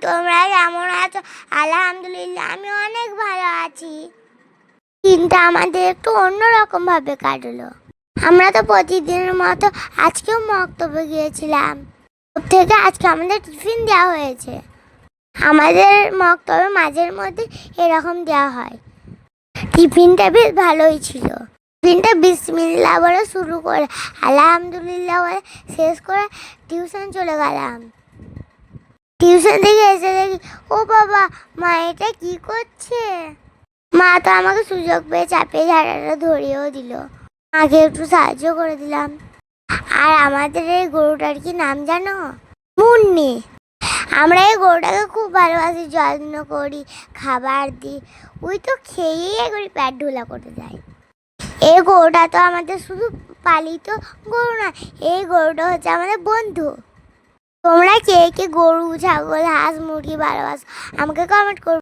তোমরা কেমন আছো? আলহামদুলিল্লাহ আমি অনেক ভালো আছি। দিনটা আমাদের একটু অন্যরকম ভাবে কাটলো। আমরা তো প্রতিদিনের মতো আজকেও মক্তবে গিয়েছিলাম। থেকে আজকে আমাদের টিফিন দেওয়া হয়েছে। আমাদের মক্তবে মাঝের মধ্যে এরকম দেওয়া হয়। টিফিনটা বেশ ভালোই ছিল। টিফিনটা বিসমিল্লাহ বলে শুরু করে আলহামদুলিল্লাহ বলে শেষ করে টিউশন চলে গেলাম। টিউশন থেকে এসে দেখি ও বাবা, মা এটা কি করছে? মা তো আমাকে সুযোগ পেয়ে চাপিয়ে ঝাড়াটা ধরিয়েও দিল। মাকে একটু সাহায্য করে দিলাম। আর আমাদের এই গরুটার কি নাম জানো? মুন্নি। আমরা এই গরুটাকে খুব ভালোবাসি, যত্ন করি, খাবার দিই। ওই তো খেয়েই একবারে পেট ঢোলা করে দেয়। এই গরুটা তো আমাদের শুধু পালিত গরু না, এই গরুটা হচ্ছে আমাদের বন্ধু। তোমরা কে কে গরু, ছাগল, হাঁস, মুরগি ভালোবাসো আমাকে কমেন্ট করো।